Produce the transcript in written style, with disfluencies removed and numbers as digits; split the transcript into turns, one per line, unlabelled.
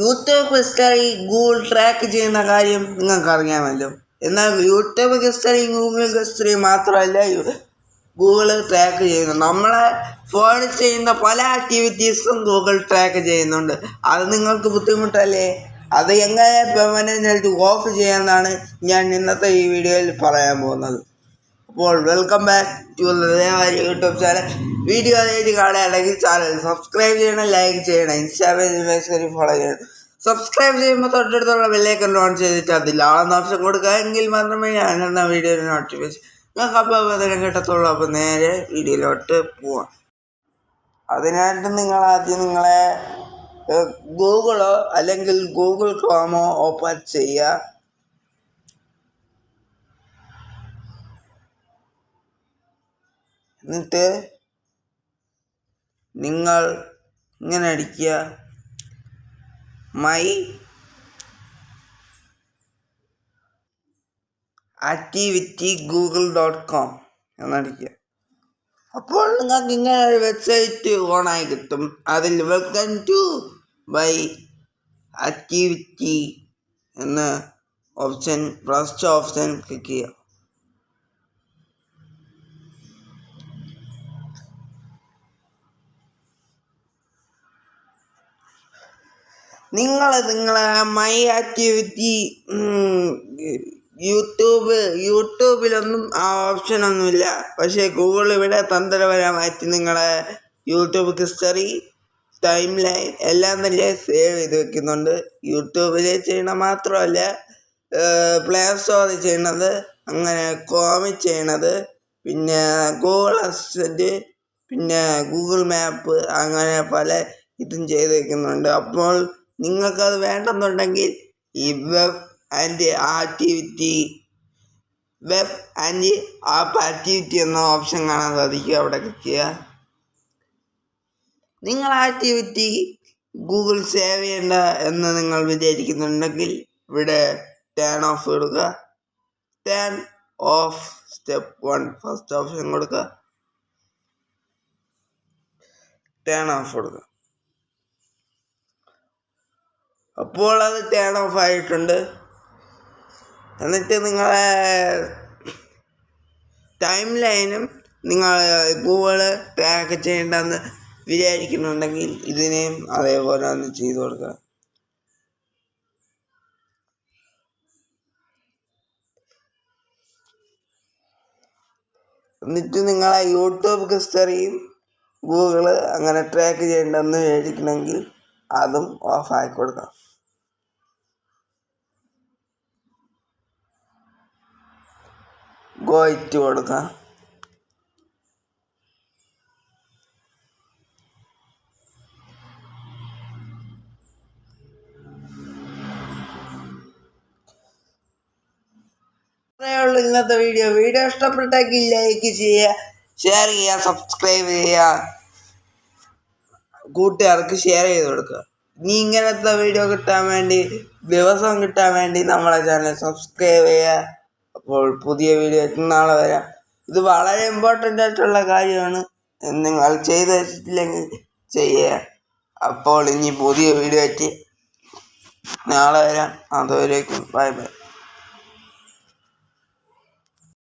YouTube history Google track ചെയ്യുന്ന കാര്യം നിങ്ങൾക്ക് അറിയാമല്ലോ. എന്നാൽ യൂട്യൂബ് ഹിസ്റ്ററി ഗൂഗിൾ ഹിസ്റ്ററി മാത്രമല്ല ഗൂഗിൾ ട്രാക്ക് ചെയ്യുന്നു. നമ്മളെ ഫോണിൽ ചെയ്യുന്ന പല ആക്ടിവിറ്റീസും ഗൂഗിൾ ട്രാക്ക് ചെയ്യുന്നുണ്ട്. അത് നിങ്ങൾക്ക് ബുദ്ധിമുട്ടല്ലേ? അത് എങ്ങനെ പെർമനൻ്റ് ഓഫ് ചെയ്യാമെന്നാണ് ഞാൻ ഇന്നത്തെ ഈ വീഡിയോയിൽ പറയാൻ പോകുന്നത്. അപ്പോൾ welcome back to YouTube channel. Video ആദ്യമായിട്ട് കാണുകയാണെങ്കിൽ ചാനൽ സബ്സ്ക്രൈബ് ചെയ്യണം, ലൈക്ക് ചെയ്യണം, ഇൻസ്റ്റാഗ്രാമിൽ ഫോളോ ചെയ്യണം. സബ്സ്ക്രൈബ് ചെയ്യുമ്പോൾ തൊട്ടടുത്തുള്ള ബെല്ലൈക്കൺ ഓൺ ചെയ്തിട്ട് അതിൽ ആളെന്ന ഓപ്ഷൻ കൊടുക്കുക. എങ്കിൽ മാത്രമേ ഞാൻ എന്ന വീഡിയോയുടെ നോട്ടിഫിക്കേഷൻ നിങ്ങൾക്ക് അപ്പോൾ അതിനെ കിട്ടത്തുള്ളൂ. അപ്പോൾ നേരെ വീഡിയോയിലോട്ട് പോവാം. അതിനായിട്ട് നിങ്ങൾ ആദ്യം നിങ്ങളെ ഗൂഗിളോ അല്ലെങ്കിൽ ഗൂഗിൾ ക്രോമോ ഓപ്പൺ ചെയ്യുക. എന്നിട്ട് നിങ്ങൾ ഇങ്ങനെ അടിക്കുക മൈ ആക്ടിവിറ്റി google.com എന്നടിക്കുക. അപ്പോൾ നിങ്ങൾക്ക് ഇങ്ങനെ ഒരു വെബ്സൈറ്റ് ഓണായി കിട്ടും. അതിൽ വെൽക്കം ടു മൈ ആക്ടിവിറ്റി എന്ന ഓപ്ഷൻ ഫസ്റ്റ് ഓപ്ഷൻ ക്ലിക്ക് ചെയ്യുക. നിങ്ങളെ മൈ ആക്ടിവിറ്റി യൂട്യൂബിലൊന്നും ആ ഓപ്ഷനൊന്നുമില്ല. പക്ഷേ ഗൂഗിൾ ഇവിടെ തന്ത്രപരമായിട്ട് നിങ്ങളെ യൂട്യൂബ് ഹിസ്റ്ററി, ടൈം ലൈൻ എല്ലാം തന്നെ സേവ് ചെയ്ത് വെക്കുന്നുണ്ട്. യൂട്യൂബിൽ ചെയ്യണ മാത്രമല്ല, പ്ലേ സ്റ്റോറിൽ ചെയ്യണത്, അങ്ങനെ ക്രോമിൽ ചെയ്യണത്, പിന്നെ ഗൂഗിൾ അസിസ്റ്റൻറ്റ്, പിന്നെ ഗൂഗിൾ മാപ്പ്, അങ്ങനെ പല ഇതും ചെയ്ത് വെക്കുന്നുണ്ട്. അപ്പോൾ നിങ്ങൾക്കത് വേണ്ടെന്നുണ്ടെങ്കിൽ ഈ വെബ് ആൻഡ് ആപ്പ് ആക്ടിവിറ്റി എന്ന ഓപ്ഷൻ കാണാൻ സാധിക്കും. അവിടെ ക്ലിക്ക് ചെയ്യുക. നിങ്ങൾ ആക്ടിവിറ്റി ഗൂഗിൾ സേവ് ചെയ്യേണ്ട എന്ന് നിങ്ങൾ വിചാരിക്കുന്നുണ്ടെങ്കിൽ ഇവിടെ ടേൺ ഓഫ് കൊടുക്കുക. Turn of step 1 first option കൊടുക്കുക. ടേൺ ഓഫ് കൊടുക്കുക. അപ്പോൾ അത് ടേൺ ഓഫ് ആയിട്ടുണ്ട്. എന്നിട്ട് നിങ്ങളെ ടൈം ലൈനും നിങ്ങൾ ഗൂഗിൾ ട്രാക്ക് ചെയ്യേണ്ടെന്ന് വിചാരിക്കുന്നുണ്ടെങ്കിൽ ഇതിനെയും അതേപോലെ ഒന്ന് ചെയ്തു കൊടുക്കുക. എന്നിട്ട് നിങ്ങളെ യൂട്യൂബ് ഹിസ്റ്ററിയും ഗൂഗിൾ അങ്ങനെ ട്രാക്ക് ചെയ്യേണ്ടെന്ന് വിചാരിക്കണമെങ്കിൽ അതും ഓഫ് ആക്കി കൊടുക്കാം. ഗോ ഇറ്റ് കൊടുക്കാം. അത്രേയുള്ളൂ ഇന്നത്തെ വീഡിയോ ഇഷ്ടപ്പെട്ടെങ്കിൽ ലൈക്ക് ചെയ്യുക, ഷെയർ ചെയ്യുക, സബ്സ്ക്രൈബ് ചെയ്യുക, കൂട്ടുകാർക്ക് ഷെയർ ചെയ്ത് കൊടുക്കുക. ഇനി ഇങ്ങനത്തെ വീഡിയോ കിട്ടാൻ വേണ്ടി, ദിവസം കിട്ടാൻ വേണ്ടി നമ്മളെ ചാനൽ സബ്സ്ക്രൈബ് ചെയ്യുക. അപ്പോൾ പുതിയ വീഡിയോ നാളെ വരാം. ഇത് വളരെ ഇമ്പോർട്ടൻ്റ് ആയിട്ടുള്ള കാര്യമാണ്. നിങ്ങൾ ചെയ്ത് വെച്ചിട്ടില്ലെങ്കിൽ ചെയ്യുക. അപ്പോൾ ഇനി പുതിയ വീഡിയോ ആയിട്ട് നാളെ വരാം. അതുവരേക്കും ബൈ ബൈ.